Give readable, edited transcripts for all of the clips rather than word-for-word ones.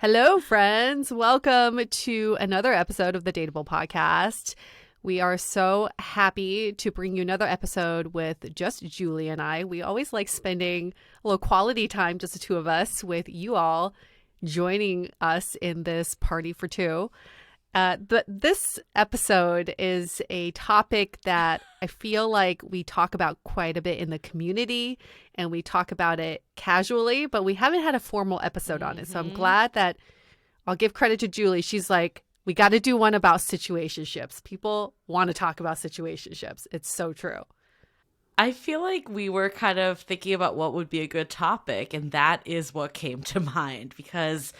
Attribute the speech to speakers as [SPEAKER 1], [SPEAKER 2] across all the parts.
[SPEAKER 1] Hello, friends. Welcome to another episode of the DATEABLE podcast. We are so happy to bring you another episode with just Julie and I. We always like spending a little quality time, just the two of us, with you all joining us in this party for two. But this episode is a topic that I feel like we talk about quite a bit in the community, and we talk about it casually, but we haven't had a formal episode on it. So I'm glad that I'll give credit to Julie. She's like, we got to do one about situationships. People want to talk about situationships. It's so true.
[SPEAKER 2] I feel like we were kind of thinking about what would be a good topic, and that is what came to mind, because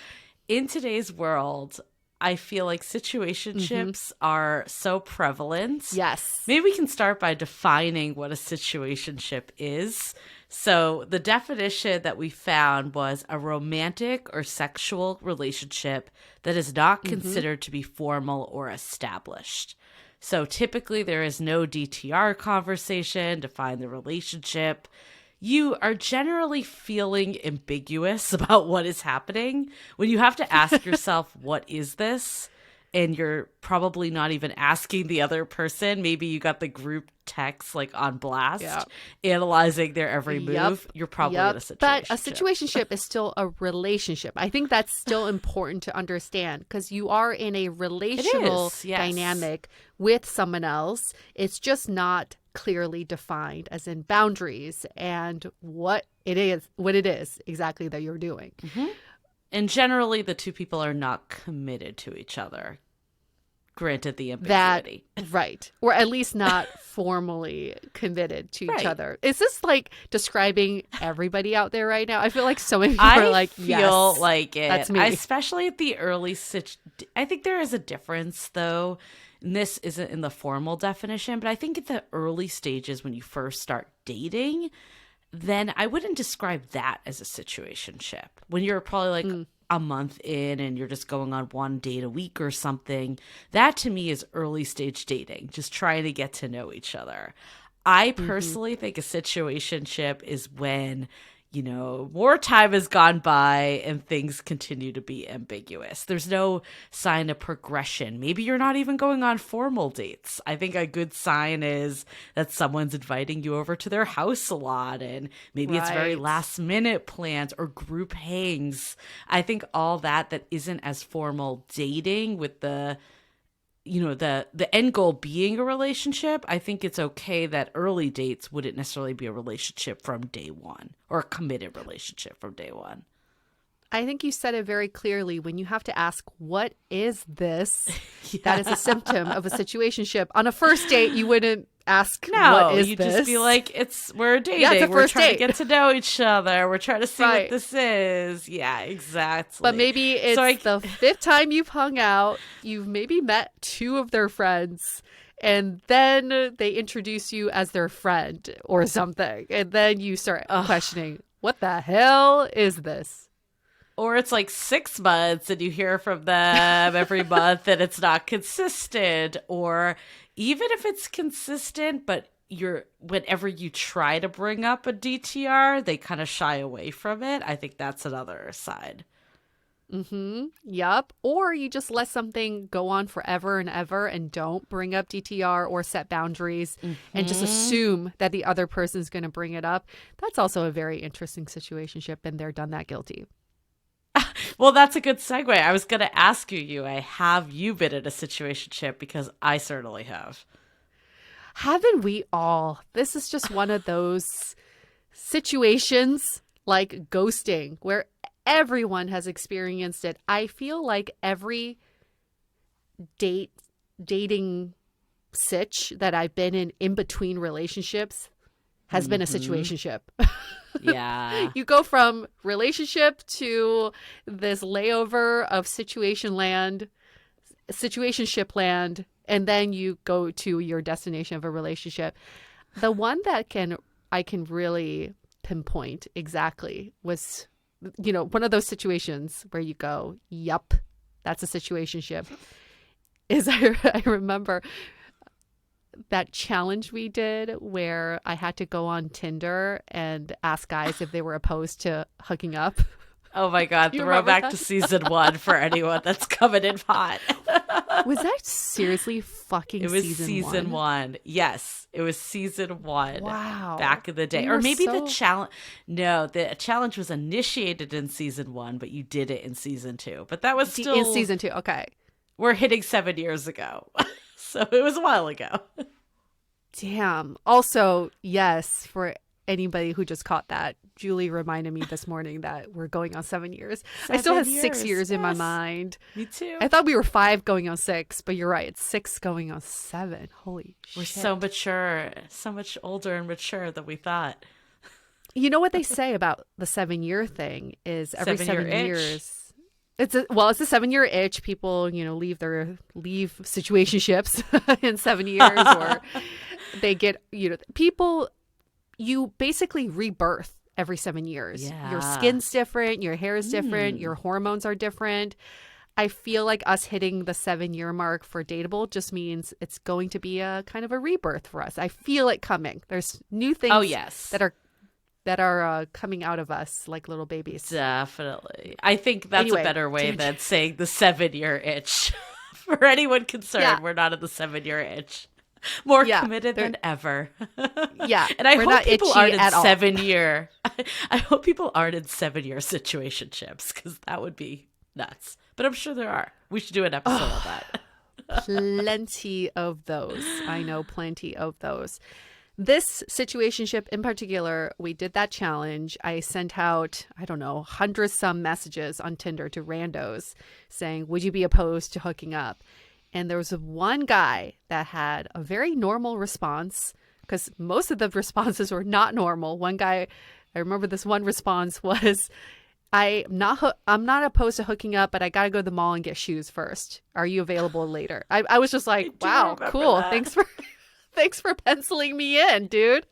[SPEAKER 2] in today's world, I feel like situationships are so prevalent.
[SPEAKER 1] Yes.
[SPEAKER 2] Maybe we can start by defining what a situationship is. So the definition that we found was a romantic or sexual relationship that is not considered to be formal or established. So typically there is no DTR conversation to define the relationship. You are generally feeling ambiguous about what is happening when you have to ask yourself, what is this? And you're probably not even asking the other person. Maybe you got the group text like on blast, analyzing their every move. You're probably in a situationship.
[SPEAKER 1] But a situationship is still a relationship. I think that's still important to understand, because you are in a relational dynamic with someone else. It's just not clearly defined as in boundaries and what it is exactly that you're doing.
[SPEAKER 2] And generally the two people are not committed to each other, granted the ambiguity.
[SPEAKER 1] Right. Or at least not formally committed to each other. Is this like describing everybody out there right now? I feel like so many people are like, yes,
[SPEAKER 2] I feel like it.
[SPEAKER 1] That's me.
[SPEAKER 2] Especially at the early I think there is a difference though. And this isn't in the formal definition, but I think at the early stages when you first start dating, then I wouldn't describe that as a situationship. When you're probably like a month in and you're just going on one date a week or something, that to me is early stage dating, just trying to get to know each other. I personally think a situationship is when, you know, more time has gone by and things continue to be ambiguous. There's no sign of progression. Maybe you're not even going on formal dates. I think a good sign is that someone's inviting you over to their house a lot, and maybe it's very last minute plans or group hangs. I think all that isn't as formal dating with the end goal being a relationship. I think it's okay that early dates wouldn't necessarily be a relationship from day one, or a committed relationship from day one.
[SPEAKER 1] I think you said it very clearly. When you have to ask, what is this? That is a symptom of a situationship. On a first date, you wouldn't ask, what is
[SPEAKER 2] you
[SPEAKER 1] this?
[SPEAKER 2] Just be like, we're dating.
[SPEAKER 1] Yeah, it's a
[SPEAKER 2] we're
[SPEAKER 1] first
[SPEAKER 2] trying
[SPEAKER 1] date.
[SPEAKER 2] to get to know each other. We're trying to see what this is. Yeah, exactly.
[SPEAKER 1] But maybe it's the fifth time you've hung out. You've maybe met two of their friends, and then they introduce you as their friend or something. And then you start questioning, what the hell is this?
[SPEAKER 2] Or it's like 6 months and you hear from them every month and it's not consistent. Or even if it's consistent, but whenever you try to bring up a DTR, they kind of shy away from it. I think that's another side.
[SPEAKER 1] Yup. Or you just let something go on forever and ever and don't bring up DTR or set boundaries and just assume that the other person's going to bring it up. That's also a very interesting situationship. Been there, done that, guilty.
[SPEAKER 2] Well, that's a good segue. I was going to ask you, have you been in a situationship? Because I certainly have.
[SPEAKER 1] Haven't we all? This is just one of those situations like ghosting where everyone has experienced it. I feel like every dating sitch that I've been in between relationships has been a situationship.
[SPEAKER 2] Yeah.
[SPEAKER 1] You go from relationship to this layover of situationship land, and then you go to your destination of a relationship. The one that I can really pinpoint exactly was, one of those situations where you go, yup, that's a situationship. Is I remember that challenge we did where I had to go on Tinder and ask guys if they were opposed to hooking up.
[SPEAKER 2] Oh my God,
[SPEAKER 1] You remember
[SPEAKER 2] throwback
[SPEAKER 1] that?
[SPEAKER 2] to season 1 for anyone that's coming in hot.
[SPEAKER 1] Was that seriously fucking
[SPEAKER 2] It was
[SPEAKER 1] season one?
[SPEAKER 2] 1. Yes, it was season 1.
[SPEAKER 1] Wow.
[SPEAKER 2] Back in the day.
[SPEAKER 1] We
[SPEAKER 2] Or
[SPEAKER 1] were
[SPEAKER 2] maybe the
[SPEAKER 1] so-
[SPEAKER 2] challenge. No, the challenge was initiated in season 1, but you did it in season 2. But that was still.
[SPEAKER 1] In season 2. Okay.
[SPEAKER 2] We're hitting 7 years ago. So it was a while ago.
[SPEAKER 1] Damn. Also, yes, for anybody who just caught that, Julie reminded me this morning that we're going on 7 years. I still have 6 years in my
[SPEAKER 2] Yes.
[SPEAKER 1] mind.
[SPEAKER 2] Me too.
[SPEAKER 1] I thought we were 5 going on 6, but you're right. It's 6 going on 7. Holy
[SPEAKER 2] We're
[SPEAKER 1] shit.
[SPEAKER 2] so mature, so much older and mature than we thought.
[SPEAKER 1] You know what they say about the 7-year thing is every
[SPEAKER 2] 7-year
[SPEAKER 1] 7
[SPEAKER 2] itch.
[SPEAKER 1] years. It's a 7-year itch. People, leave situationships in 7 years, or they get, people, you basically rebirth every 7 years.
[SPEAKER 2] Yeah.
[SPEAKER 1] Your skin's different, your hair is different, your hormones are different. I feel like us hitting the 7-year mark for Dateable just means it's going to be a kind of a rebirth for us. I feel it coming. There's new things
[SPEAKER 2] Oh, yes.
[SPEAKER 1] that are coming out of us like little babies.
[SPEAKER 2] Definitely. I think that's
[SPEAKER 1] Anyway,
[SPEAKER 2] a better way than saying the 7-year itch. For anyone concerned,
[SPEAKER 1] Yeah.
[SPEAKER 2] we're not in the 7-year itch. More
[SPEAKER 1] Yeah,
[SPEAKER 2] committed than ever.
[SPEAKER 1] Yeah,
[SPEAKER 2] And I
[SPEAKER 1] we're
[SPEAKER 2] hope
[SPEAKER 1] not
[SPEAKER 2] people
[SPEAKER 1] itchy
[SPEAKER 2] aren't in
[SPEAKER 1] at all.
[SPEAKER 2] 7-year. I hope people aren't in 7-year situationships, because that would be nuts. But I'm sure there are. We should do an episode on that.
[SPEAKER 1] Plenty of those. I know plenty of those. This situationship in particular, we did that challenge. I sent out, I don't know, hundreds some messages on Tinder to randos saying, would you be opposed to hooking up? And there was one guy that had a very normal response, because most of the responses were not normal. One guy, I remember this one response was, I'm not opposed to hooking up, but I got to go to the mall and get shoes first. Are you available later? I was just like, wow,
[SPEAKER 2] remember
[SPEAKER 1] cool.
[SPEAKER 2] that.
[SPEAKER 1] Thanks for penciling me in, dude.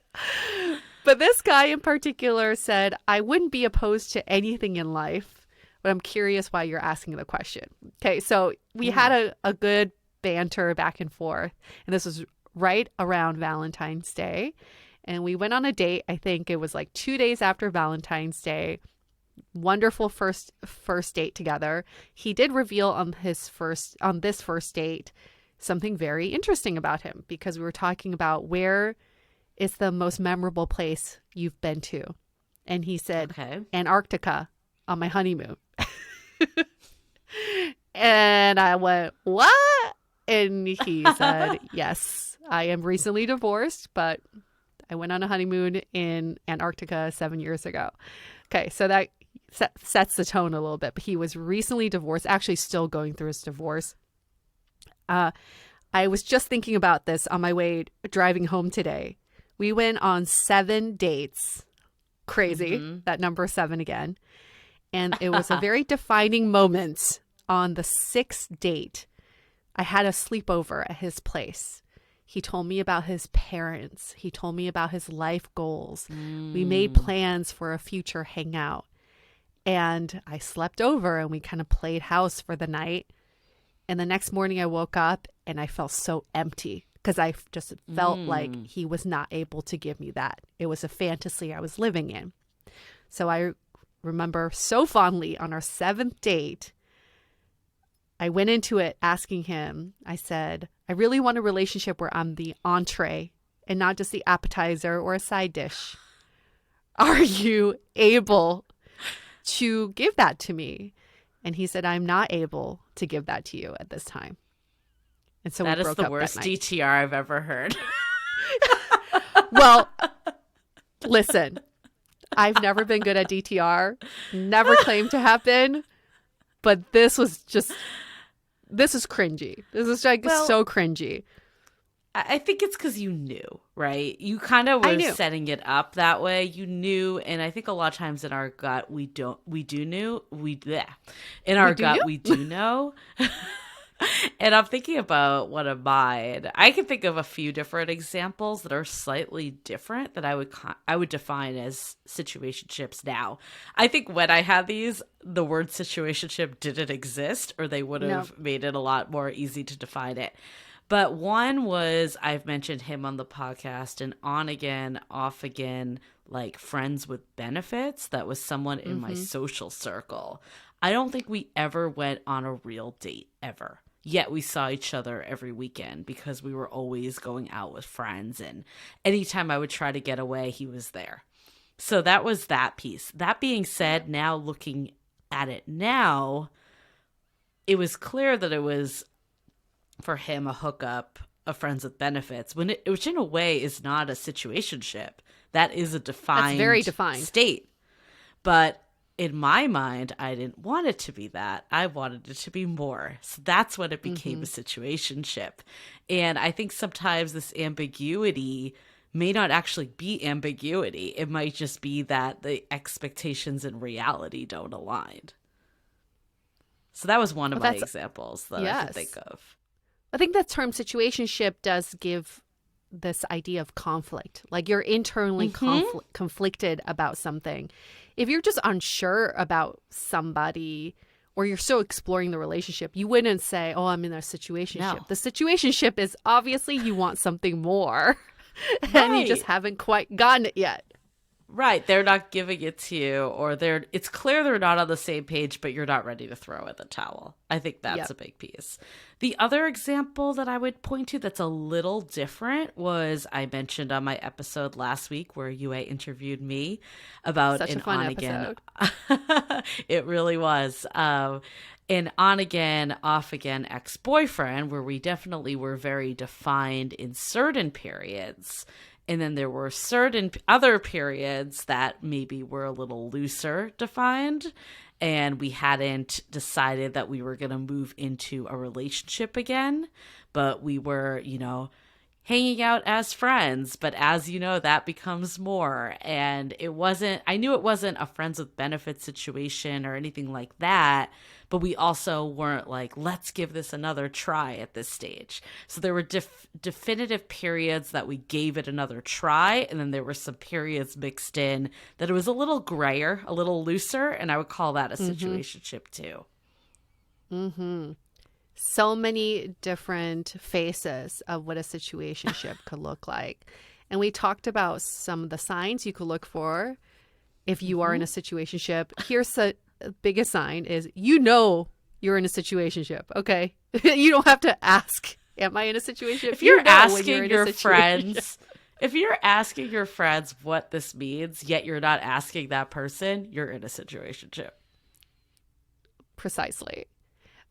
[SPEAKER 1] But this guy in particular said, I wouldn't be opposed to anything in life, but I'm curious why you're asking the question. Okay, so we had a good banter back and forth, and this was right around Valentine's Day. And we went on a date. I think it was like 2 days after Valentine's Day. Wonderful first date together. He did reveal on this first date something very interesting about him, because we were talking about where is the most memorable place you've been to. And he said,
[SPEAKER 2] Okay.
[SPEAKER 1] Antarctica on my honeymoon. And I went, what? And he said, yes, I am recently divorced, but I went on a honeymoon in Antarctica 7 years ago. Okay, so that sets the tone a little bit. But he was recently divorced, actually still going through his divorce. I was just thinking about this on my way driving home today. We went on 7 dates. Crazy, that number 7 again. And it was a very defining moment on the 6th date. I had a sleepover at his place. He told me about his parents. He told me about his life goals. We made plans for a future hangout. And I slept over and we kind of played house for the night. And the next morning I woke up and I felt so empty, because I just felt like he was not able to give me that. It was a fantasy I was living in. So I remember so fondly on our 7th date, I went into it asking him, I said, I really want a relationship where I'm the entree and not just the appetizer or a side dish. Are you able to give that to me? And he said, I'm not able to give that to you at this time. And so
[SPEAKER 2] That
[SPEAKER 1] we
[SPEAKER 2] is
[SPEAKER 1] broke
[SPEAKER 2] the
[SPEAKER 1] up
[SPEAKER 2] worst
[SPEAKER 1] that night.
[SPEAKER 2] DTR I've ever heard.
[SPEAKER 1] Well, listen, I've never been good at DTR, never claimed to have been, but this is cringy. This is like so cringy.
[SPEAKER 2] I think it's because you knew, right? You kind of
[SPEAKER 1] I
[SPEAKER 2] were
[SPEAKER 1] knew.
[SPEAKER 2] setting it up that way. You knew, and I think a lot of times in our gut, we do know. And I'm thinking about one of mine. I can think of a few different examples that are slightly different that I would define as situationships now. I think when I had these, the word situationship didn't exist, or they would have made it a lot more easy to define it. But one was, I've mentioned him on the podcast, an on again, off again like friends with benefits that was someone in my social circle. I don't think we ever went on a real date ever. Yet we saw each other every weekend because we were always going out with friends. And anytime I would try to get away, he was there. So that was that piece. That being said, now looking at it now, it was clear that it was for him a hookup of friends with benefits, which in a way is not a situationship. That is a defined,
[SPEAKER 1] That's very defined
[SPEAKER 2] state. But in my mind, I didn't want it to be that. I wanted it to be more. So that's when it became a situationship. And I think sometimes this ambiguity may not actually be ambiguity. It might just be that the expectations and reality don't align. So that was one of my examples that I could think of.
[SPEAKER 1] I think the term situationship does give this idea of conflict. Like you're internally conflicted about something. If you're just unsure about somebody or you're still exploring the relationship, you wouldn't say, oh, I'm in a situationship. No. The situationship is obviously you want something more and you just haven't quite gotten it yet.
[SPEAKER 2] Right. They're not giving it to you, or it's clear they're not on the same page, but you're not ready to throw in the towel. I think that's a big piece. The other example that I would point to that's a little different was I mentioned on my episode last week where Yue interviewed me about
[SPEAKER 1] such
[SPEAKER 2] an
[SPEAKER 1] a fun
[SPEAKER 2] on-again.
[SPEAKER 1] episode.
[SPEAKER 2] It really was. An on-again, off-again ex-boyfriend where we definitely were very defined in certain periods. And then there were certain other periods that maybe were a little looser defined, and we hadn't decided that we were going to move into a relationship again, but we were, hanging out as friends. But as you know, that becomes more. And I knew it wasn't a friends with benefits situation or anything like that, but we also weren't like, let's give this another try at this stage. So there were definitive periods that we gave it another try. And then there were some periods mixed in that it was a little grayer, a little looser. And I would call that a situationship too.
[SPEAKER 1] Mm-hmm. So many different faces of what a situationship could look like. And we talked about some of the signs you could look for if you are in a situationship. Here's the biggest sign is you're in a situationship. Okay. You don't have to ask, am I in a situationship?
[SPEAKER 2] If you're asking your friends, if you're asking your friends what this means, yet you're not asking that person, you're in a situationship.
[SPEAKER 1] Precisely.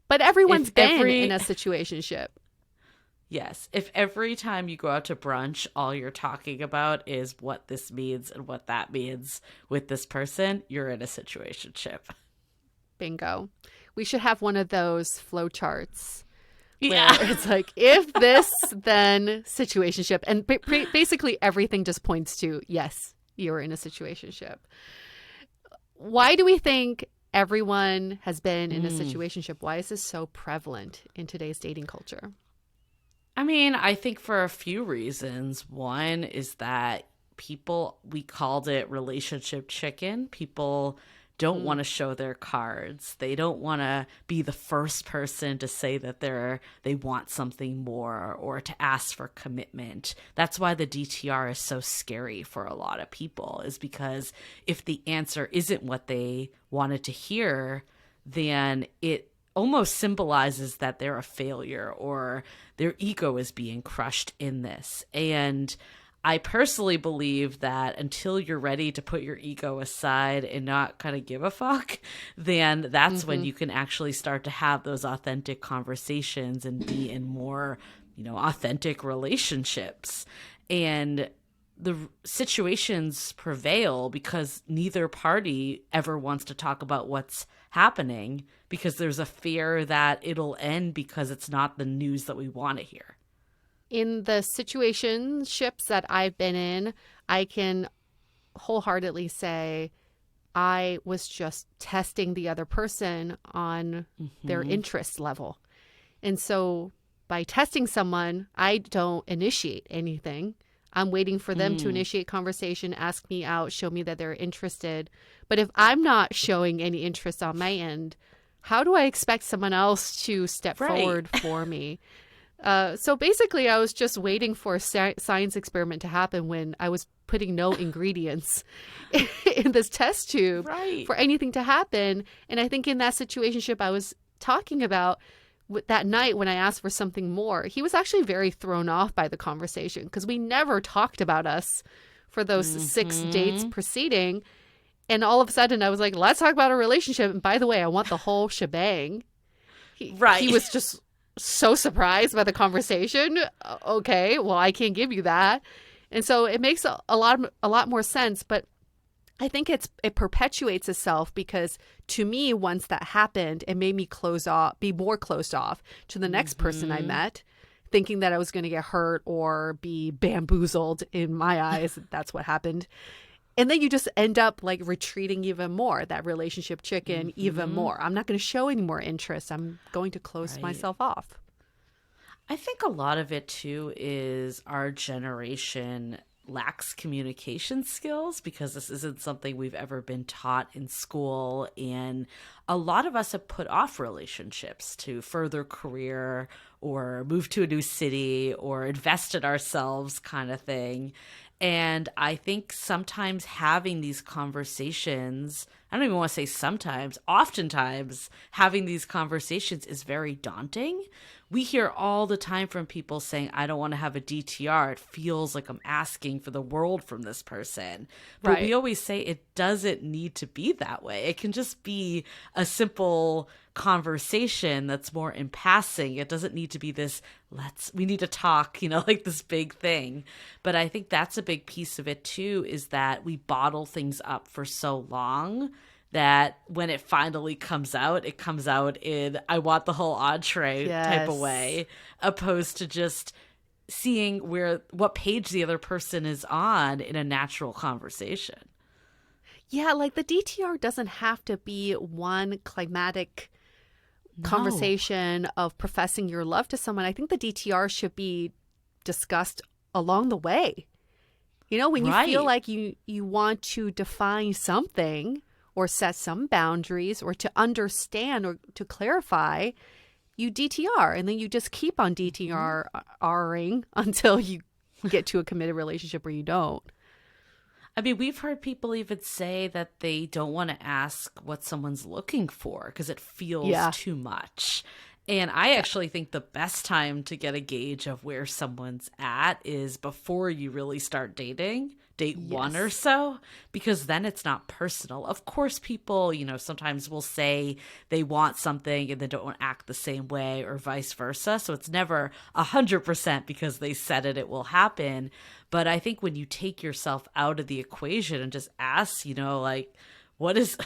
[SPEAKER 1] But everyone's been in a situationship.
[SPEAKER 2] Yes. If every time you go out to brunch, all you're talking about is what this means and what that means with this person, you're in a situationship.
[SPEAKER 1] Bingo. We should have one of those flow charts where it's like, if this, then situationship. And basically everything just points to, yes, you're in a situationship. Why do we think everyone has been in a situationship? Why is this so prevalent in today's dating culture?
[SPEAKER 2] I mean, I think for a few reasons. One is that we called it relationship chicken. People don't want to show their cards. They don't want to be the first person to say that they want something more or to ask for commitment. That's why the DTR is so scary for a lot of people, is because if the answer isn't what they wanted to hear, then it almost symbolizes that they're a failure or their ego is being crushed in this. And I personally believe that until you're ready to put your ego aside and not kind of give a fuck, then that's when you can actually start to have those authentic conversations and be in more, authentic relationships. And the situations prevail because neither party ever wants to talk about what's happening because there's a fear that it'll end because it's not the news that we want to hear.
[SPEAKER 1] In the situationships that I've been in, I can wholeheartedly say I was just testing the other person on their interest level. And so by testing someone, I don't initiate anything. I'm waiting for them to initiate conversation, ask me out, show me that they're interested. But if I'm not showing any interest on my end, how do I expect someone else to step forward for me? So basically, I was just waiting for a science experiment to happen when I was putting no ingredients in this test tube
[SPEAKER 2] Right.
[SPEAKER 1] for anything to happen. And I think in that situationship I was talking about that night when I asked for something more, he was actually very thrown off by the conversation because we never talked about us for those 6 dates preceding. And all of a sudden I was like, let's talk about a relationship. And by the way, I want the whole shebang. He was just so surprised by the conversation. Okay, well, I can't give you that. And so it makes a lot more sense. But I think it perpetuates itself because to me, once that happened, it made me be more closed off to the next person I met, thinking that I was going to get hurt or be bamboozled in my eyes. That's what happened. And then you just end up like retreating even more, that relationship chicken even more. I'm not going to show any more interest. I'm going to close myself off.
[SPEAKER 2] I think a lot of it too is our generation lacks communication skills because this isn't something we've ever been taught in school. And a lot of us have put off relationships to further career or move to a new city or invest in ourselves kind of thing. And I think sometimes having these conversations, I don't even want to say sometimes, oftentimes having these conversations is very daunting. We hear all the time from people saying, I don't want to have a DTR. It feels like I'm asking for the world from this person. But we always say it doesn't need to be that way. It can just be a simple conversation that's more in passing. It doesn't need to be this, we need to talk, like this big thing. But I think that's a big piece of it too, is that we bottle things up for so long that when it finally comes out, it comes out in I want the whole entree type of way, opposed to just seeing what page the other person is on in a natural conversation.
[SPEAKER 1] Yeah, like the DTR doesn't have to be one climatic conversation of professing your love to someone. I think the DTR should be discussed along the way. When you feel like you want to define something or set some boundaries or to understand or to clarify, you DTR, and then you just keep on DTRing until you get to a committed relationship or you don't.
[SPEAKER 2] I mean, we've heard people even say that they don't want to ask what someone's looking for because it feels too much. And I actually think the best time to get a gauge of where someone's at is before you really start dating, date one or so, because then it's not personal. Of course, people, sometimes will say they want something and then don't act the same way or vice versa. So it's never 100% because they said it will happen. But I think when you take yourself out of the equation and just ask, what is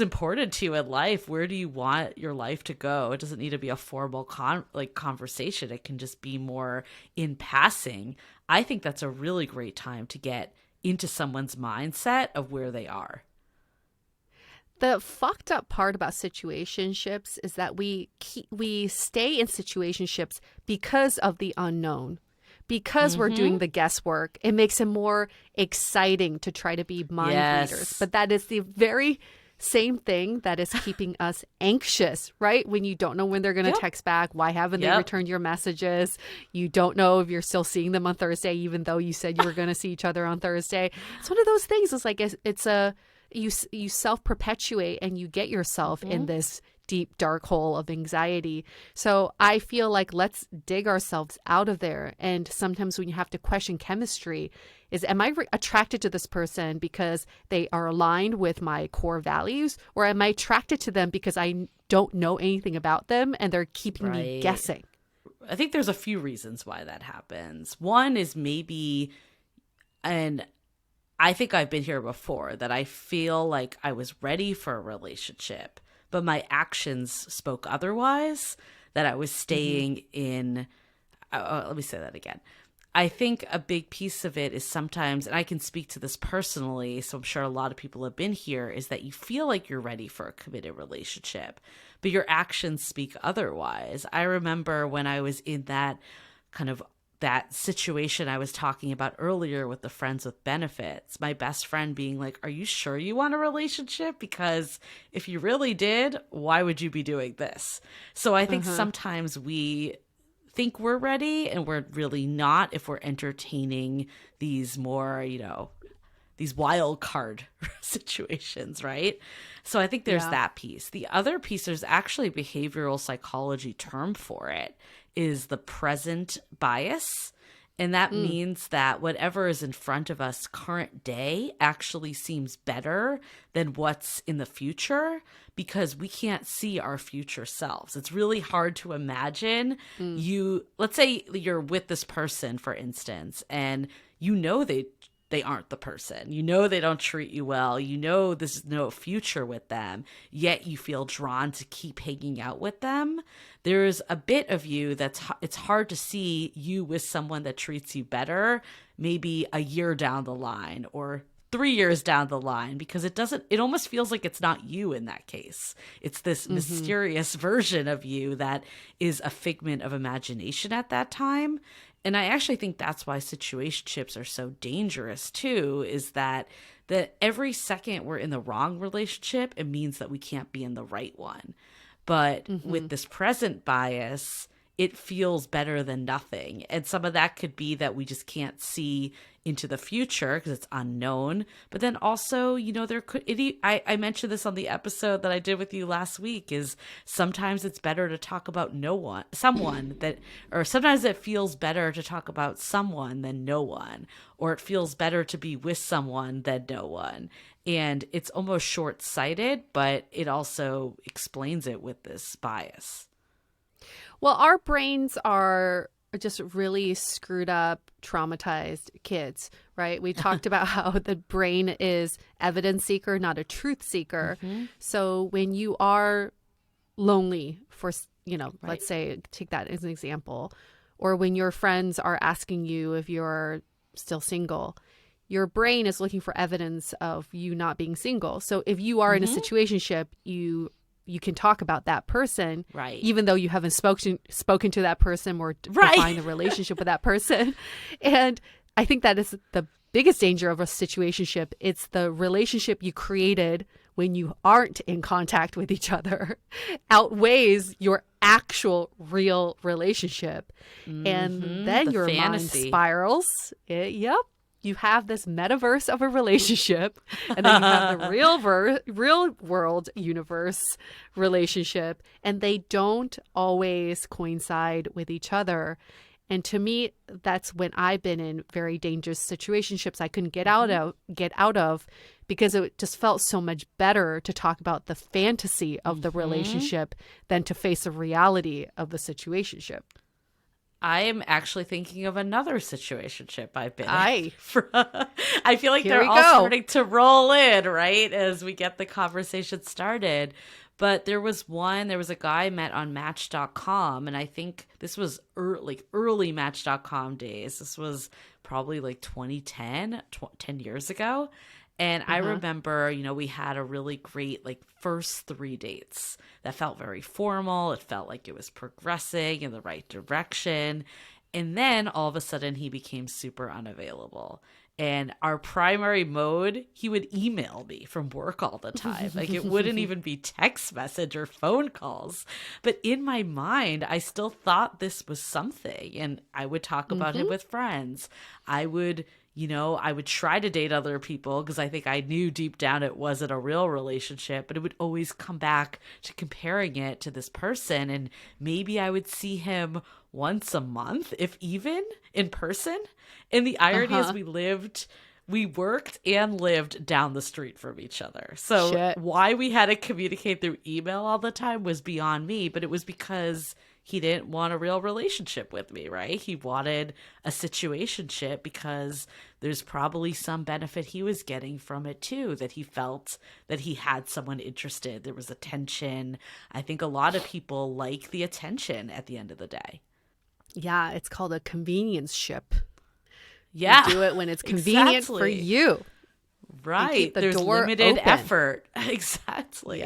[SPEAKER 2] important to you in life? Where do you want your life to go? It doesn't need to be a formal conversation. It can just be more in passing. I think that's a really great time to get into someone's mindset of where they are.
[SPEAKER 1] The fucked up part about situationships is that we stay in situationships because of the unknown. Because we're doing the guesswork, it makes it more exciting to try to be mind readers. But that is the very same thing that is keeping us anxious, right? When you don't know when they're going to text back, why haven't they returned your messages? You don't know if you're still seeing them on Thursday, even though you said you were going to see each other on Thursday. It's one of those things. It's like you self-perpetuate and you get yourself in this deep, dark hole of anxiety. So I feel like let's dig ourselves out of there. And sometimes when you have to question chemistry is, am I attracted to this person because they are aligned with my core values? Or am I attracted to them because I don't know anything about them and they're keeping me guessing?
[SPEAKER 2] I think there's a few reasons why that happens. One is maybe, and I think I've been here before, that I feel like I was ready for a relationship, but my actions spoke otherwise, that I was staying in, let me say that again. I think a big piece of it is sometimes, and I can speak to this personally, so I'm sure a lot of people have been here, is that you feel like you're ready for a committed relationship, but your actions speak otherwise. I remember when I was in that situation I was talking about earlier with the friends with benefits, my best friend being like, are you sure you want a relationship? Because if you really did, why would you be doing this? So I think sometimes we think we're ready and we're really not if we're entertaining these more, these wild card situations, right? So I think there's that piece. The other piece, there's actually a behavioral psychology term for it, is the present bias. And that means that whatever is in front of us current day actually seems better than what's in the future because we can't see our future selves. It's really hard to imagine let's say you're with this person, for instance, and they aren't the person. They don't treat you well. There's no future with them, yet you feel drawn to keep hanging out with them. There's a bit of you it's hard to see you with someone that treats you better, maybe a year down the line or 3 years down the line, because it almost feels like it's not you in that case. It's this mysterious version of you that is a figment of imagination at that time. And I actually think that's why situationships are so dangerous too, is that every second we're in the wrong relationship, it means that we can't be in the right one. But with this present bias, it feels better than nothing. And some of that could be that we just can't see into the future because it's unknown. But then also, I mentioned this on the episode that I did with you last week, is sometimes it's better to talk about sometimes it feels better to talk about someone than no one, or it feels better to be with someone than no one. And it's almost short-sighted, but it also explains it with this bias.
[SPEAKER 1] Well, our brains are just really screwed up, traumatized kids, right? We talked about how the brain is evidence seeker, not a truth seeker. So when you are lonely for, let's say, take that as an example, or when your friends are asking you if you're still single, your brain is looking for evidence of you not being single. So if you are in a situationship, you can talk about that person,
[SPEAKER 2] right?
[SPEAKER 1] Even though you haven't spoken to that person or defined the relationship with that person. And I think that is the biggest danger of a situationship. It's the relationship you created when you aren't in contact with each other outweighs your actual real relationship. And then your
[SPEAKER 2] fantasy.
[SPEAKER 1] mind spirals. You have this metaverse of a relationship, and then you have the real world universe relationship, and they don't always coincide with each other. And to me, that's when I've been in very dangerous situationships I couldn't get out of because it just felt so much better to talk about the fantasy of the relationship than to face the reality of the situationship.
[SPEAKER 2] I am actually thinking of another situationship I've been in. I feel like
[SPEAKER 1] Here
[SPEAKER 2] they're all starting to roll in, right, as we get the conversation started. But there was a guy I met on Match.com, and I think this was early Match.com days. This was probably like 2010, 10 years ago. And I remember, we had a really great first 3 dates that felt very formal. It felt like it was progressing in the right direction. And then all of a sudden he became super unavailable. And our primary mode, he would email me from work all the time. It wouldn't even be text message or phone calls. But in my mind, I still thought this was something. And I would talk about it with friends. I would try to date other people because I think I knew deep down it wasn't a real relationship, but it would always come back to comparing it to this person. And maybe I would see him once a month, if even, in person. And the irony is we worked and lived down the street from each other. So why we had to communicate through email all the time was beyond me, but it was because he didn't want a real relationship with me, right? He wanted a situationship because there's probably some benefit he was getting from it too, that he felt that he had someone interested. There was attention. I think a lot of people like the attention at the end of the day.
[SPEAKER 1] Yeah, it's called a convenience ship.
[SPEAKER 2] Yeah.
[SPEAKER 1] You do it when it's convenient for you.
[SPEAKER 2] Right. There's limited effort. Exactly.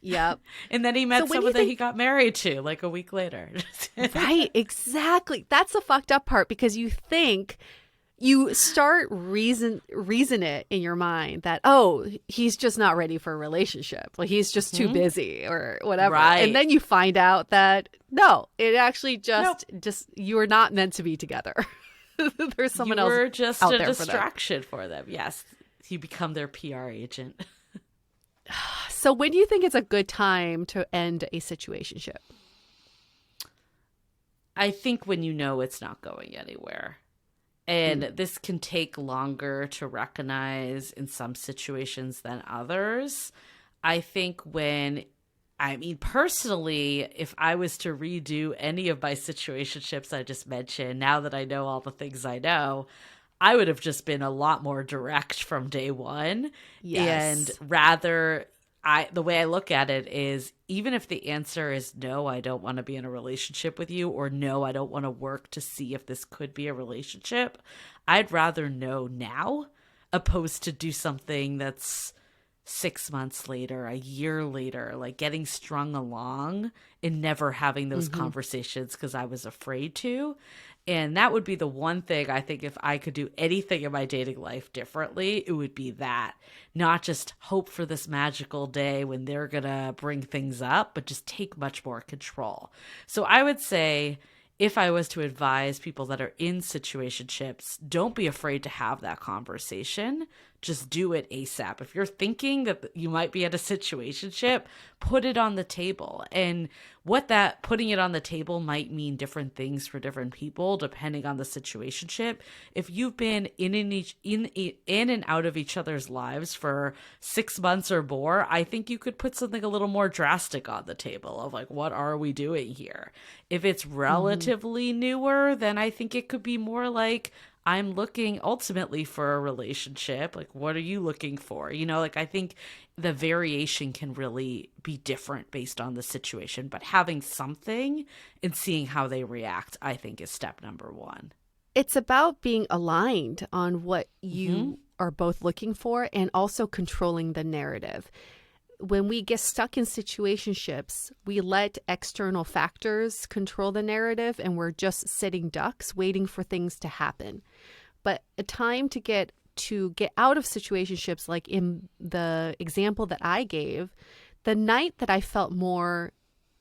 [SPEAKER 1] Yep.
[SPEAKER 2] And then he met someone that he got married to a week later.
[SPEAKER 1] Right. Exactly. That's the fucked up part, because you think you start reason it in your mind that, oh, he's just not ready for a relationship. He's just too busy or whatever.
[SPEAKER 2] Right.
[SPEAKER 1] And then you find out that No, it actually
[SPEAKER 2] Nope.
[SPEAKER 1] just you are not meant to be together. There's someone
[SPEAKER 2] You
[SPEAKER 1] else
[SPEAKER 2] were just
[SPEAKER 1] out
[SPEAKER 2] a
[SPEAKER 1] there
[SPEAKER 2] distraction for them. Yes. You become their PR agent.
[SPEAKER 1] So when do you think it's a good time to end a situationship?
[SPEAKER 2] I think when you know it's not going anywhere. And this can take longer to recognize in some situations than others. I think personally, if I was to redo any of my situationships I just mentioned, now that I know all the things I know, I would have just been a lot more direct from day one.
[SPEAKER 1] Yes.
[SPEAKER 2] And the way I look at it is, even if the answer is no, I don't want to be in a relationship with you, or no, I don't want to work to see if this could be a relationship, I'd rather know now opposed to do something that's 6 months later, a year later, like getting strung along and never having those conversations because I was afraid to. And that would be the one thing I think, if I could do anything in my dating life differently, it would be that. Not just hope for this magical day when they're going to bring things up, but just take much more control. So I would say, if I was to advise people that are in situationships, don't be afraid to have that conversation. Just do it ASAP. If you're thinking that you might be at a situationship, put it on the table. And what that putting it on the table might mean different things for different people depending on the situationship. If you've been in and out of each other's lives for 6 months or more, I think you could put something a little more drastic on the table of like, what are we doing here? If it's relatively newer, then I think it could be more like, I'm looking ultimately for a relationship. Like, what are you looking for? Like, I think the variation can really be different based on the situation, but having something and seeing how they react, I think, is step number one.
[SPEAKER 1] It's about being aligned on what you are both looking for and also controlling the narrative. When we get stuck in situationships, we let external factors control the narrative and we're just sitting ducks waiting for things to happen. But a time to get out of situationships, like in the example that I gave, the night that I felt more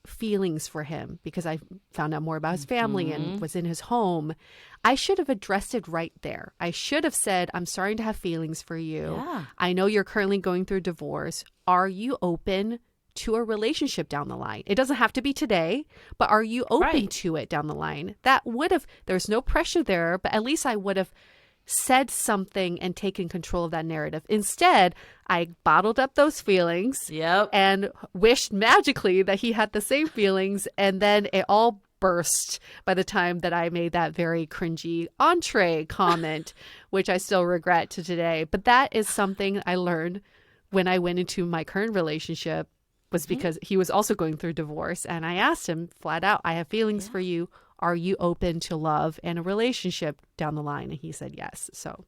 [SPEAKER 1] feelings for him because I found out more about his family and was in his home, I should have addressed it right there. I should have said, I'm starting to have feelings for you.
[SPEAKER 2] Yeah.
[SPEAKER 1] I know you're currently going through divorce. Are you open to a relationship down the line? It doesn't have to be today, but are you open to it down the line? That would have, there's no pressure there, but at least I would have said something and taken control of that narrative. Instead, I bottled up those feelings and wished magically that he had the same feelings. And then it all burst by the time that I made that very cringy entree comment, which I still regret to today. But that is something I learned when I went into my current relationship, was because he was also going through divorce. And I asked him flat out, I have feelings for you. Are you open to love and a relationship down the line? And he said yes. So,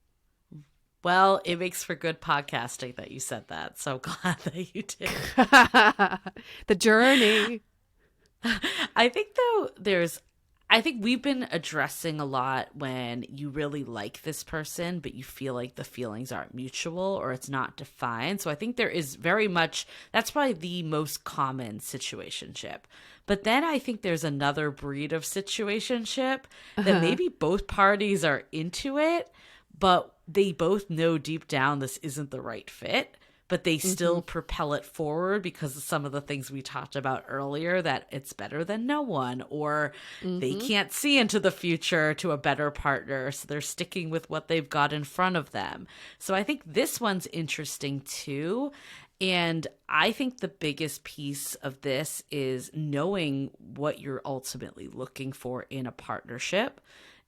[SPEAKER 2] well, it makes for good podcasting that you said that. So glad that you did.
[SPEAKER 1] the journey.
[SPEAKER 2] I think though, I think we've been addressing a lot when you really like this person, but you feel like the feelings aren't mutual or it's not defined. So I think there is very much, that's probably the most common situationship. But then I think there's another breed of situationship that maybe both parties are into it, but they both know deep down this isn't the right fit. But they still propel it forward because of some of the things we talked about earlier, that it's better than no one, or they can't see into the future to a better partner. So they're sticking with what they've got in front of them. So I think this one's interesting too. And I think the biggest piece of this is knowing what you're ultimately looking for in a partnership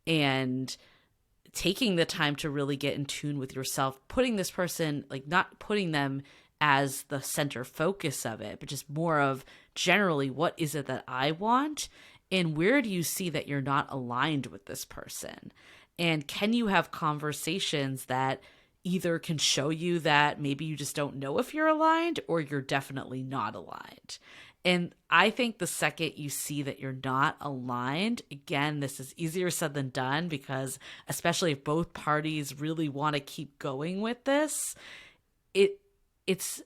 [SPEAKER 2] and taking the time to really get in tune with yourself, putting this person, like not putting them as the center focus of it, but just more of generally, what is it that I want? And where do you see that you're not aligned with this person? And can you have conversations that either can show you that maybe you just don't know if you're aligned or you're definitely not aligned? And I think the second you see that you're not aligned, again, this is easier said than done, because especially if both parties really want to keep going with this, it's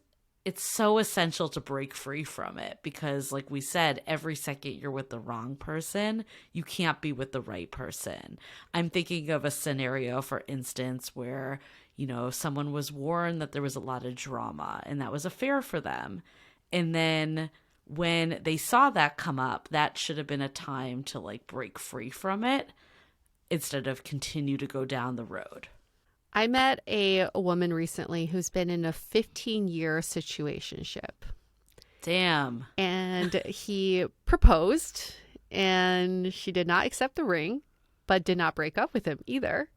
[SPEAKER 2] it's so essential to break free from it because, like we said, every second you're with the wrong person, you can't be with the right person. I'm thinking of a scenario, for instance, where, someone was warned that there was a lot of drama and that was a fair for them. And then when they saw that come up, that should have been a time to like break free from it instead of continue to go down the road.
[SPEAKER 1] I met a woman recently who's been in a 15-year situationship.
[SPEAKER 2] Damn.
[SPEAKER 1] And he proposed, and she did not accept the ring, but did not break up with him either.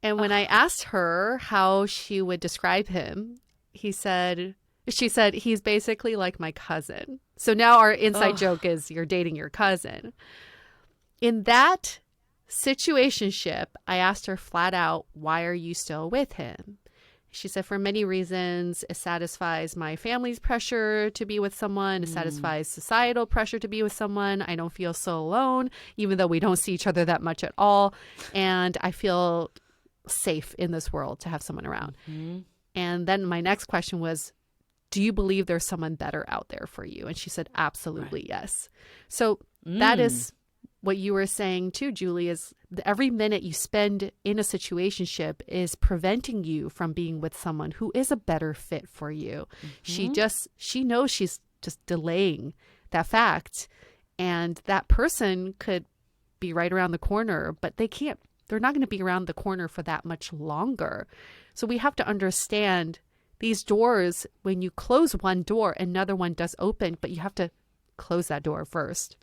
[SPEAKER 1] And when I asked her how she would describe him, she said, he's basically like my cousin. So now our inside joke is you're dating your cousin. In that situationship, I asked her flat out, why are you still with him? She said, for many reasons. It satisfies my family's pressure to be with someone. It satisfies societal pressure to be with someone. I don't feel so alone, even though we don't see each other that much at all. And I feel safe in this world to have someone around. Mm-hmm. And then my next question was, do you believe there's someone better out there for you? And she said, absolutely, yes. So that is what you were saying too, Julie, is every minute you spend in a situationship is preventing you from being with someone who is a better fit for you. Mm-hmm. She knows she's just delaying that fact. And that person could be right around the corner, but they're not going to be around the corner for that much longer. So we have to understand these doors, when you close one door, another one does open, but you have to close that door first.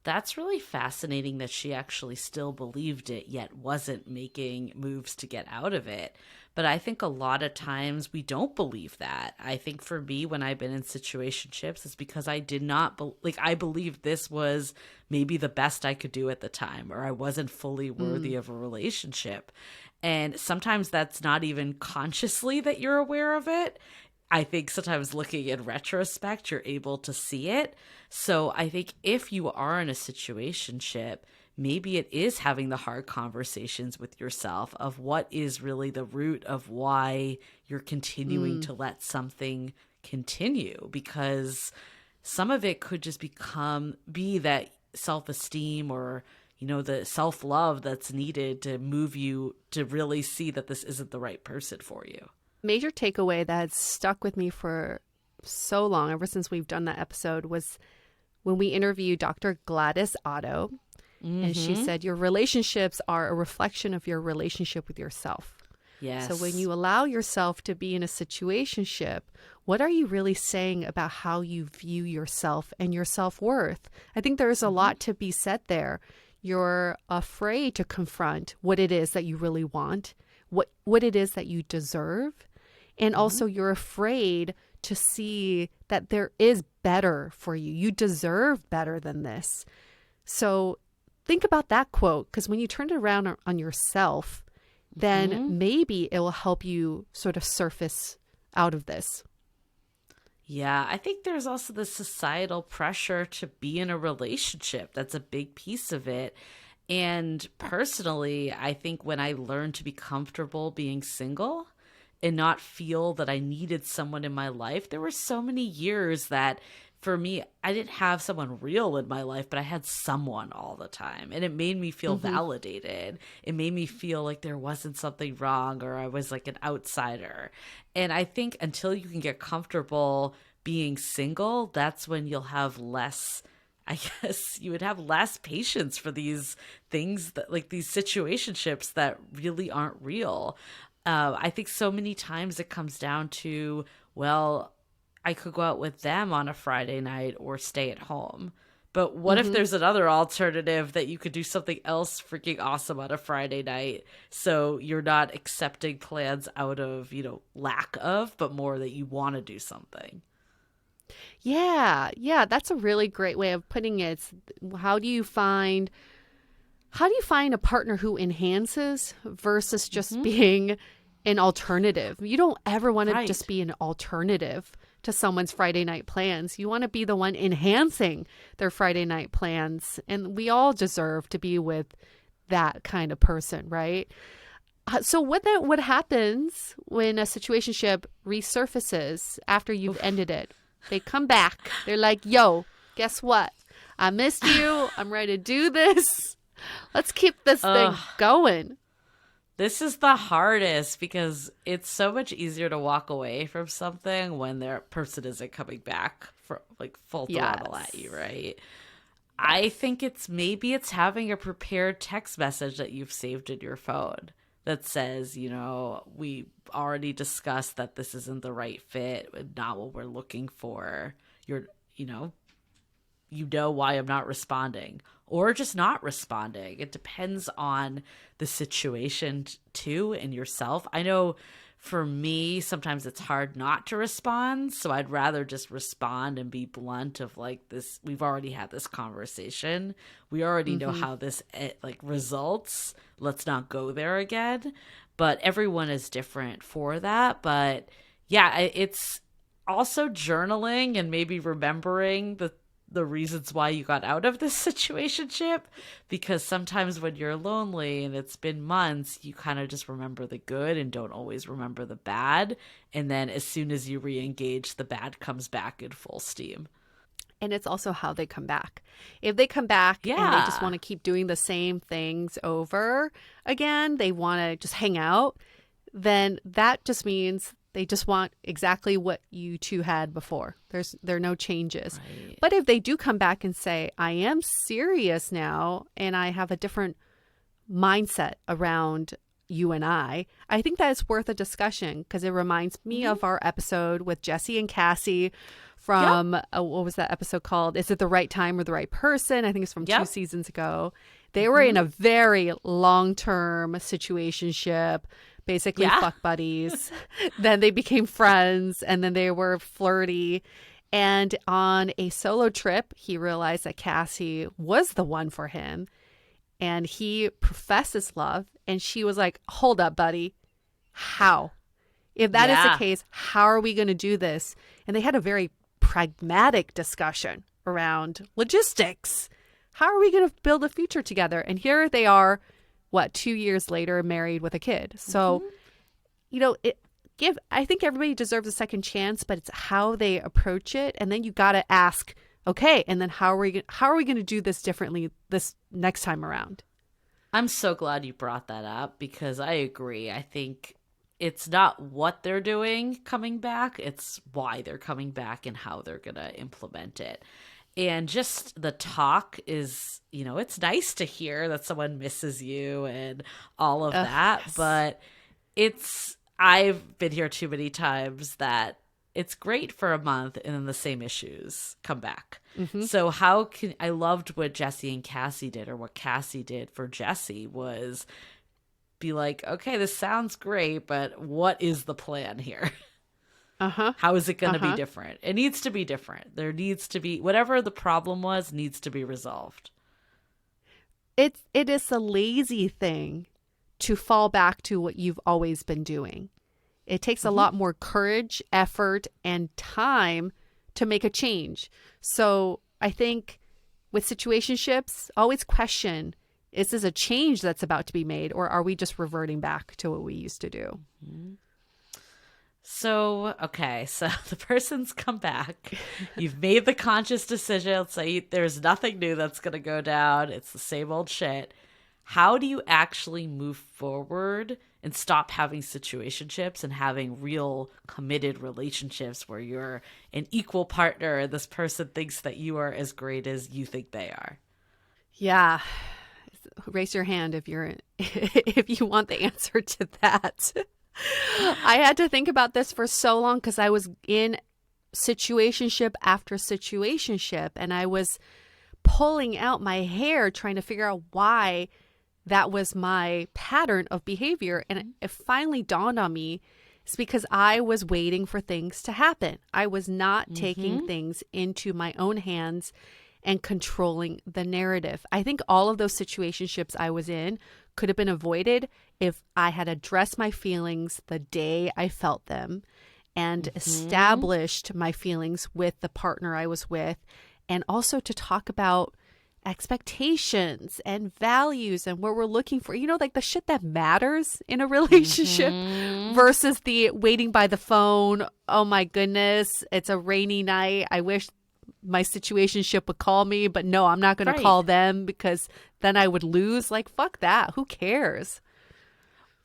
[SPEAKER 2] That's really fascinating that she actually still believed it, yet wasn't making moves to get out of it. But I think a lot of times we don't believe that. I think for me, when I've been in situationships, it's because I did not, I believed this was maybe the best I could do at the time, or I wasn't fully worthy of a relationship. And sometimes that's not even consciously that you're aware of it. I think sometimes looking in retrospect, you're able to see it. So I think if you are in a situationship, maybe it is having the hard conversations with yourself of what is really the root of why you're continuing to let something continue, because some of it could just be that self-esteem or, the self-love that's needed to move you to really see that this isn't the right person for you.
[SPEAKER 1] Major takeaway that stuck with me for so long, ever since we've done that episode, was when we interviewed Dr. Gladys Otto. Mm-hmm. And she said, your relationships are a reflection of your relationship with yourself.
[SPEAKER 2] Yes.
[SPEAKER 1] So when you allow yourself to be in a situationship, what are you really saying about how you view yourself and your self-worth? I think there's a lot to be said there. You're afraid to confront what it is that you really want, what it is that you deserve. And also you're afraid to see that there is better for you. You deserve better than this. So think about that quote, because when you turn it around on yourself, then maybe it will help you sort of surface out of this.
[SPEAKER 2] Yeah, I think there's also the societal pressure to be in a relationship. That's a big piece of it. And personally, I think when I learned to be comfortable being single and not feel that I needed someone in my life, there were so many years that for me, I didn't have someone real in my life, but I had someone all the time. And it made me feel validated. It made me feel like there wasn't something wrong or I was like an outsider. And I think until you can get comfortable being single, that's when you'll have less, I guess you would have less patience for these things that like these situationships that really aren't real. I think so many times it comes down to, well, I could go out with them on a Friday night or stay at home. But what if there's another alternative that you could do something else freaking awesome on a Friday night? So you're not accepting plans out of, lack of, but more that you want to do something.
[SPEAKER 1] Yeah, that's a really great way of putting it. It's, how do you find a partner who enhances versus just being an alternative? You don't ever want to just be an alternative to someone's Friday night plans. You want to be the one enhancing their Friday night plans. And we all deserve to be with that kind of person, right? So what happens when a situationship resurfaces after you've ended it? They come back. They're like, yo, guess what? I missed you. I'm ready to do this. Let's keep this thing going.
[SPEAKER 2] This is the hardest because it's so much easier to walk away from something when their person isn't coming back for like full throttle at you, right? I think it's having a prepared text message that you've saved in your phone that says, we already discussed that this isn't the right fit, not what we're looking for. You know why I'm not responding, or just not responding. It depends on the situation too and yourself. I know for me, sometimes it's hard not to respond. So I'd rather just respond and be blunt of like this. We've already had this conversation. We already know how this results. Let's not go there again. But everyone is different for that. But yeah, it's also journaling and maybe remembering the reasons why you got out of this situationship, because sometimes when you're lonely and it's been months, you kind of just remember the good and don't always remember the bad. And then as soon as you re-engage, the bad comes back in full steam.
[SPEAKER 1] And it's also how they come back. If they come back and they just want to keep doing the same things over again, they want to just hang out, then that just means they just want exactly what you two had before. There are no changes. Right. But if they do come back and say, I am serious now and I have a different mindset around you and I think that is worth a discussion, because it reminds me of our episode with Jesse and Cassie from, what was that episode called? Is it the right time or the right person? I think it's from 2 seasons ago. They were in a very long-term situationship, basically fuck buddies. Then they became friends, and then they were flirty. And on a solo trip, he realized that Cassie was the one for him. And he professed his love. And she was like, hold up, buddy. How? If that is the case, how are we going to do this? And they had a very pragmatic discussion around logistics. How are we going to build a future together? And here they are, 2 years later, married with a kid. So, I think everybody deserves a second chance, but it's how they approach it. And then you got to ask, okay, and then how are we going to do this differently this next time around?
[SPEAKER 2] I'm so glad you brought that up, because I agree. I think it's not what they're doing coming back, it's why they're coming back and how they're going to implement it. And just the talk is, it's nice to hear that someone misses you and all of that. Yes. But I've been here too many times that it's great for a month and then the same issues come back. So I loved what Jesse and Cassie did, or what Cassie did for Jesse was be like, okay, this sounds great, but what is the plan here? How is it going to be different? It needs to be different. There needs to be, whatever the problem was needs to be resolved.
[SPEAKER 1] It is a lazy thing to fall back to what you've always been doing. It takes a lot more courage, effort, and time to make a change. So I think with situationships, always question, is this a change that's about to be made, or are we just reverting back to what we used to do?
[SPEAKER 2] So the person's come back. You've made the conscious decision. Let's say there's nothing new that's going to go down. It's the same old shit. How do you actually move forward and stop having situationships and having real committed relationships where you're an equal partner and this person thinks that you are as great as you think they are?
[SPEAKER 1] Yeah. Raise your hand if you want the answer to that. I had to think about this for so long because I was in situationship after situationship, and I was pulling out my hair trying to figure out why that was my pattern of behavior. And it finally dawned on me, it's because I was waiting for things to happen. I was not taking things into my own hands and controlling the narrative. I think all of those situationships I was in could have been avoided if I had addressed my feelings the day I felt them and established my feelings with the partner I was with, and also to talk about expectations and values and what we're looking for, like the shit that matters in a relationship versus the waiting by the phone. Oh my goodness, it's a rainy night. I wish my situationship would call me, but no, I'm not going to call them because then I would lose. Like, fuck that. Who cares?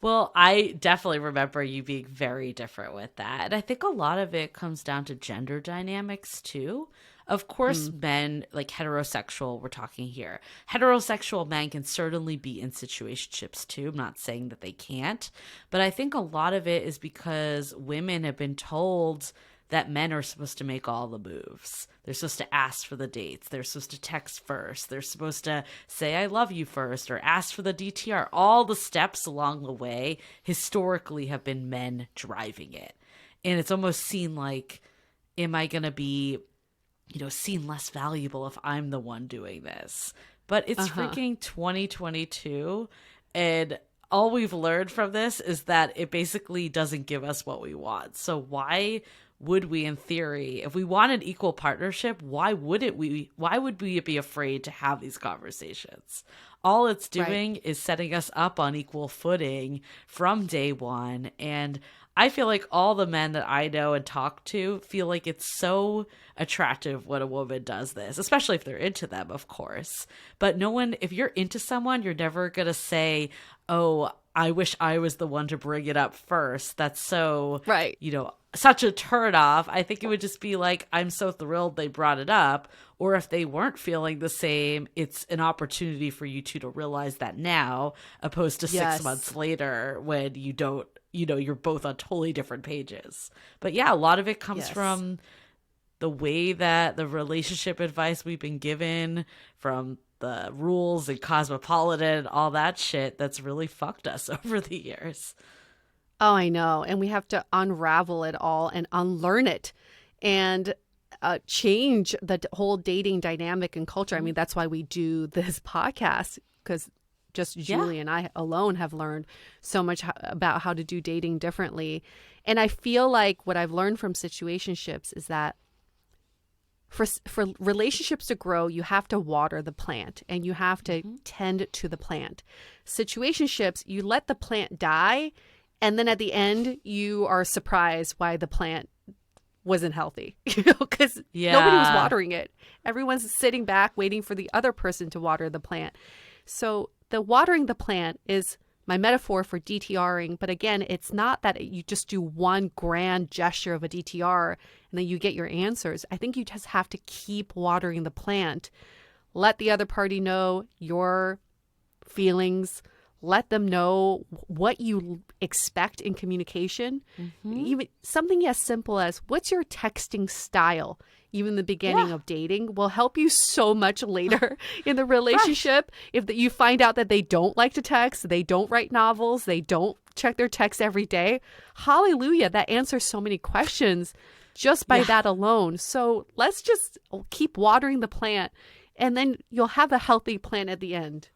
[SPEAKER 2] Well, I definitely remember you being very different with that. And I think a lot of it comes down to gender dynamics too. Of course, men, like heterosexual, we're talking here. Heterosexual men can certainly be in situationships too. I'm not saying that they can't. But I think a lot of it is because women have been told that men are supposed to make all the moves. They're supposed to ask for the dates. They're supposed to text first. They're supposed to say, I love you first, or ask for the DTR. All the steps along the way historically have been men driving it. And it's almost seen like, am I going to be, seen less valuable if I'm the one doing this? But it's freaking 2022. And all we've learned from this is that it basically doesn't give us what we want. So why would we, in theory, if we wanted equal partnership, why would we be afraid to have these conversations? All it's doing is setting us up on equal footing from day one. And I feel like all the men that I know and talk to feel like it's so attractive when a woman does this, especially if they're into them, of course. But if you're into someone, you're never going to say, oh, I wish I was the one to bring it up first. That's so, such a turn off. I think it would just be like, I'm so thrilled they brought it up. Or if they weren't feeling the same, it's an opportunity for you two to realize that now, opposed to 6 months later when you don't, you're both on totally different pages. But yeah, a lot of it comes from the way that the relationship advice we've been given, from the rules and cosmopolitan, all that shit that's really fucked us over the years.
[SPEAKER 1] Oh, I know. And we have to unravel it all and unlearn it and change the whole dating dynamic and culture. I mean, that's why we do this podcast, because just Julie and I alone have learned so much about how to do dating differently. And I feel like what I've learned from situationships is that for relationships to grow, you have to water the plant and you have to tend to the plant. Situationships, you let the plant die, and then at the end, you are surprised why the plant wasn't healthy, because nobody was watering it. Everyone's sitting back waiting for the other person to water the plant. So the watering the plant is my metaphor for DTRing. But again, it's not that you just do one grand gesture of a DTR and then you get your answers. I think you just have to keep watering the plant. Let the other party know your feelings. Let them know what you expect in communication. Even something as simple as, what's your texting style? Even the beginning of dating will help you so much later in the relationship. If you find out that they don't like to text, they don't write novels, they don't check their texts every day. Hallelujah. That answers so many questions just by that alone. So let's just keep watering the plant, and then you'll have a healthy plant at the end.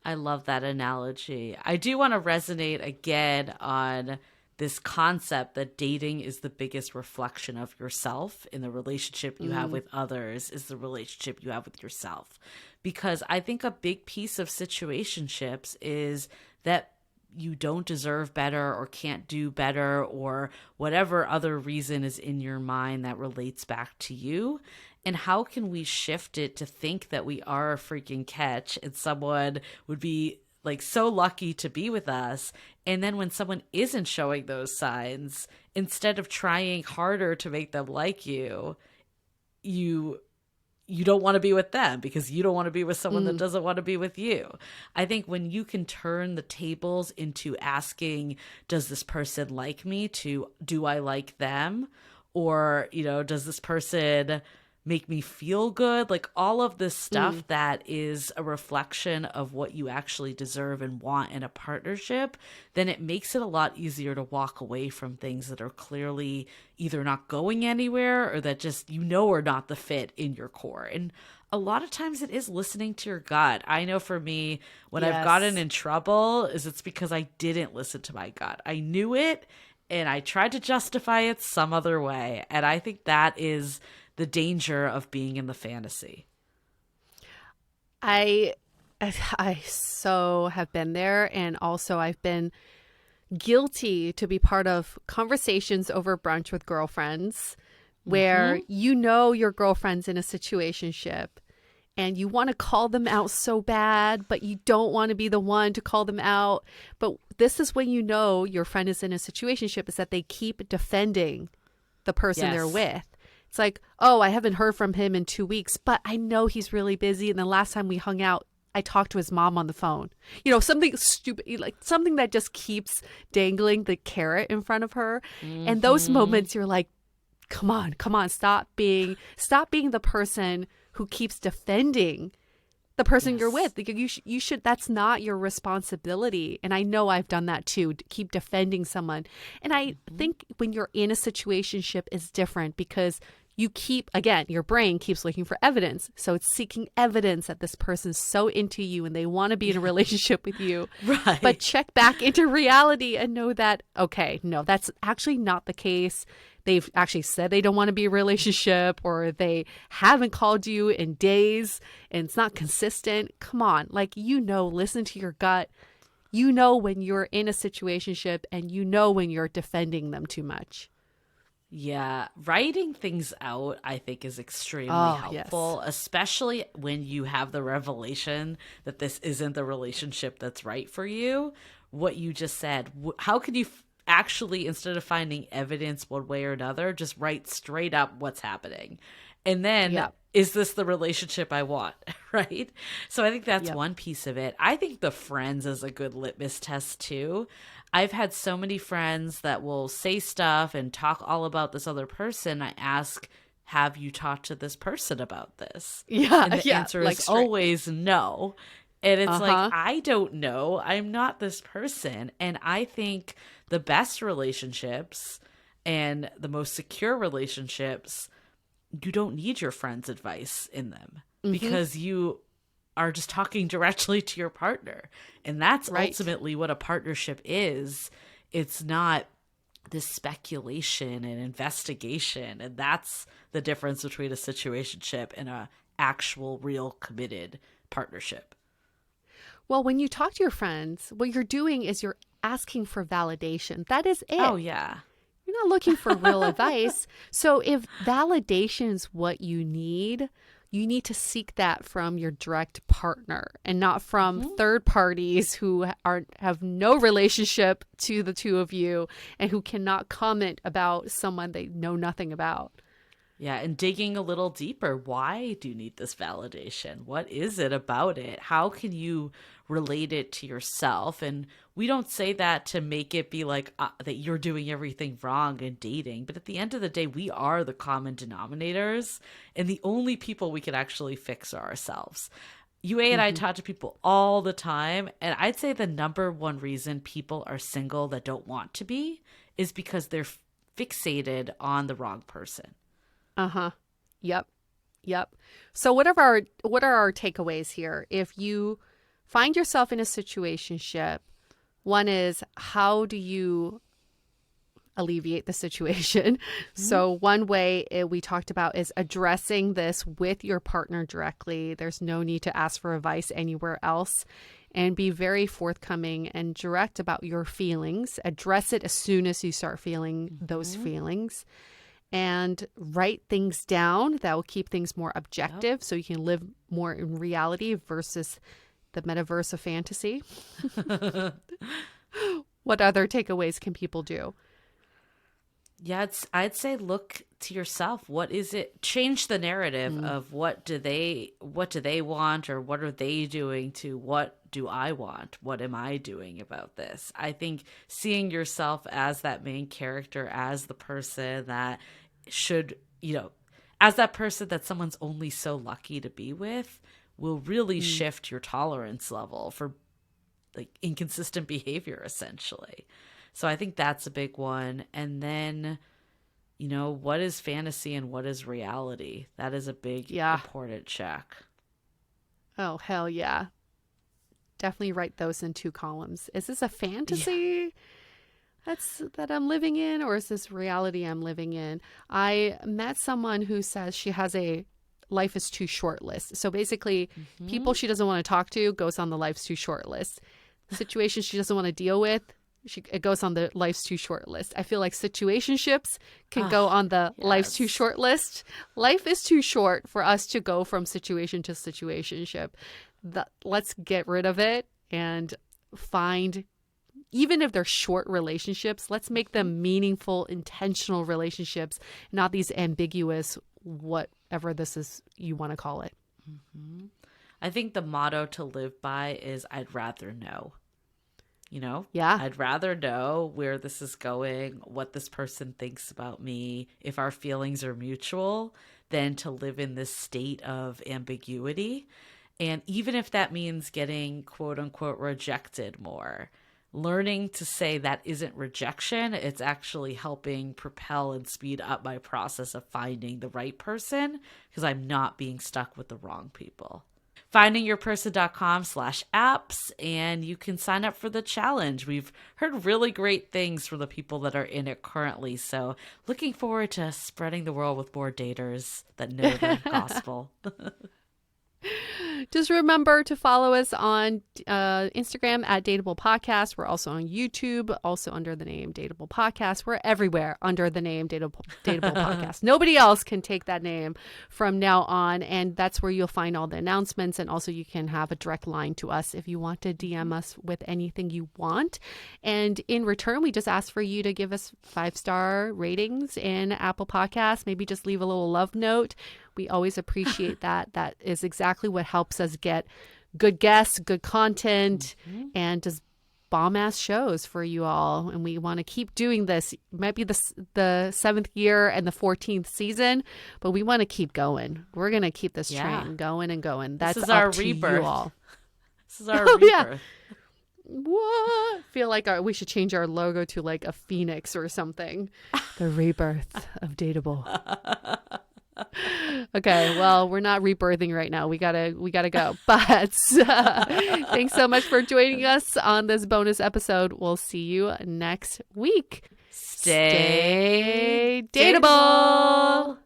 [SPEAKER 2] I love that analogy. I do want to resonate again on this concept that dating is the biggest reflection of yourself, in the relationship you have with others is the relationship you have with yourself. Because I think a big piece of situationships is that you don't deserve better or can't do better, or whatever other reason is in your mind that relates back to you. And how can we shift it to think that we are a freaking catch and someone would be like so lucky to be with us? And then when someone isn't showing those signs, instead of trying harder to make them like you, you don't want to be with them because you don't want to be with someone that doesn't want to be with you. I think when you can turn the tables into asking, does this person like me, to do I like them? Or, does this person make me feel good? Like all of this stuff that is a reflection of what you actually deserve and want in a partnership, then it makes it a lot easier to walk away from things that are clearly either not going anywhere or that just, are not the fit in your core. And a lot of times it is listening to your gut. I know for me, when I've gotten in trouble, it's because I didn't listen to my gut. I knew it and I tried to justify it some other way. And I think that is the danger of being in the fantasy.
[SPEAKER 1] I I so have been there, and also I've been guilty to be part of conversations over brunch with girlfriends where
[SPEAKER 2] Mm-hmm.
[SPEAKER 1] you know your girlfriend's in a situationship and you want to call them out so bad, but you don't want to be the one to call them out. But this is when you know your friend is in a situationship, is that they keep defending the person they're
[SPEAKER 2] Yes.
[SPEAKER 1] with. It's like, oh, I haven't heard from him in 2 weeks, but I know he's really busy. And the last time we hung out, I talked to his mom on the phone. You know, something stupid, like something that just keeps dangling the carrot in front of her. And those
[SPEAKER 2] Mm-hmm.
[SPEAKER 1] moments, you're like, come on, stop being the person who keeps defending the person you're
[SPEAKER 2] Yes.
[SPEAKER 1] with. Like, you should, that's not your responsibility. And I know I've done that too, to keep defending someone. And I
[SPEAKER 2] Mm-hmm.
[SPEAKER 1] think when you're in a situationship is different because you keep, again, your brain keeps looking for evidence. So it's seeking evidence that this person's so into you and they want to be in a relationship with you. But
[SPEAKER 2] Right.
[SPEAKER 1] check back into reality and know that, okay, no, that's actually not the case. They've actually said they don't want to be in a relationship, or they haven't called you in days and it's not consistent. Come on. Like, listen to your gut. You know when you're in a situationship, and you know when you're defending them too much.
[SPEAKER 2] Yeah, writing things out, I think, is extremely
[SPEAKER 1] Oh, yes.
[SPEAKER 2] helpful, especially when you have the revelation that this isn't the relationship that's right for you. What you just said, how can you actually, instead of finding evidence one way or another, just write straight up what's happening? And then,
[SPEAKER 1] Yep.
[SPEAKER 2] is this the relationship I want? Right? So I think that's
[SPEAKER 1] Yep.
[SPEAKER 2] one piece of it. I think the friends is a good litmus test too. I've had so many friends that will say stuff and talk all about this other person. I ask, have you talked to this person about this?
[SPEAKER 1] Yeah.
[SPEAKER 2] And the
[SPEAKER 1] Yeah.
[SPEAKER 2] answer
[SPEAKER 1] Like
[SPEAKER 2] is
[SPEAKER 1] straight.
[SPEAKER 2] always no. And it's like,
[SPEAKER 1] Uh-huh.
[SPEAKER 2] I don't know. I'm not this person. And I think the best relationships and the most secure relationships, you don't need your friend's advice in them
[SPEAKER 1] Mm-hmm.
[SPEAKER 2] because you are just talking directly to your partner. And that's
[SPEAKER 1] Right.
[SPEAKER 2] ultimately what a partnership is. It's not this speculation and investigation. And that's the difference between a situationship and a actual real committed partnership.
[SPEAKER 1] Well, when you talk to your friends, what you're doing is you're asking for validation. That is
[SPEAKER 2] Oh
[SPEAKER 1] it.
[SPEAKER 2] yeah.
[SPEAKER 1] You're not looking for real advice. So if validation is what you need to seek that from your direct partner and not from
[SPEAKER 2] Mhm.
[SPEAKER 1] third parties who have no relationship to the two of you and who cannot comment about someone they know nothing about.
[SPEAKER 2] Yeah, and digging a little deeper, why do you need this validation? What is it about it? How can you relate it to yourself? And we don't say that to make it be like that you're doing everything wrong in dating, but at the end of the day, we are the common denominators, and the only people we can actually fix are ourselves. Yue and I
[SPEAKER 1] Hmm.
[SPEAKER 2] talk to people all the time, and I'd say the number one reason people are single that don't want to be is because they're fixated on the wrong person.
[SPEAKER 1] Uh-huh. Yep. Yep. So what are our takeaways here? If you find yourself in a situationship, one is, how do you alleviate the situation? So one way we talked about is addressing this with your partner directly. There's no need to ask for advice anywhere else, and be very forthcoming and direct about your feelings. Address it as soon as you start feeling those
[SPEAKER 2] Mhm.
[SPEAKER 1] feelings, and write things down. That will keep things more
[SPEAKER 2] Yep.
[SPEAKER 1] objective so you can live more in reality versus the metaverse of fantasy. What other takeaways can people do?
[SPEAKER 2] Yeah, I'd say look to yourself. What is it? Change the narrative
[SPEAKER 1] Mm.
[SPEAKER 2] of what do they want, or what are they doing to what do I want? What am I doing about this? I think seeing yourself as that main character, as the person that should, as that person that someone's only so lucky to be with, will really
[SPEAKER 1] Mm.
[SPEAKER 2] shift your tolerance level for like inconsistent behavior essentially. So I think that's a big one. And then, what is fantasy and what is reality? That is a big
[SPEAKER 1] Yeah.
[SPEAKER 2] important check.
[SPEAKER 1] Oh, hell yeah. Definitely write those in two columns. Is this a
[SPEAKER 2] Yeah.
[SPEAKER 1] fantasy that I'm living in, or is this reality I'm living in? I met someone who says she has a life is too short list. So basically, people she doesn't want to talk to goes on the life's too short list. Situations she doesn't want to deal with, it goes on the life's too short list. I feel like situationships can go on the life's too short list. Life is too short for us to go from situation to situationship. Let's get rid of it and find, even if they're short relationships, let's make them meaningful, intentional relationships, not these ambiguous, whatever this is you want to call it.
[SPEAKER 2] I think the motto to live by is I'd rather know. You know?
[SPEAKER 1] Yeah.
[SPEAKER 2] I'd rather know where this is going, what this person thinks about me, if our feelings are mutual, than to live in this state of ambiguity. And even if that means getting quote unquote rejected more, learning to say that isn't rejection, it's actually helping propel and speed up my process of finding the right person because I'm not being stuck with the wrong people. findingyourperson.com/apps, and you can sign up for the challenge. We've heard really great things from the people that are in it currently. So looking forward to spreading the world with more daters that know the gospel.
[SPEAKER 1] Just remember to follow us on Instagram at Dateable Podcast. We're also on YouTube, also under the name Dateable Podcast. We're everywhere under the name Dateable Podcast. Nobody else can take that name from now on. And that's where you'll find all the announcements. And also you can have a direct line to us if you want to DM us with anything you want. And in return, we just ask for you to give us 5-star ratings in Apple Podcasts. Maybe just leave a little love note. We always appreciate that. That is exactly what helps us get good guests, good content, and just bomb-ass shows for you all. And we want to keep doing this. It might be the 7th year and the 14th season, but we want to keep going. We're going to keep this train going and going. That's
[SPEAKER 2] this is
[SPEAKER 1] up
[SPEAKER 2] our
[SPEAKER 1] to
[SPEAKER 2] rebirth.
[SPEAKER 1] You all.
[SPEAKER 2] This is our rebirth.
[SPEAKER 1] Yeah. What? Feel like we should change our logo to like a phoenix or something. The rebirth of Dateable. Okay, well, we're not rebirthing right now. We gotta go. But thanks so much for joining us on this bonus episode. We'll see you next week.
[SPEAKER 2] Stay
[SPEAKER 1] Dateable.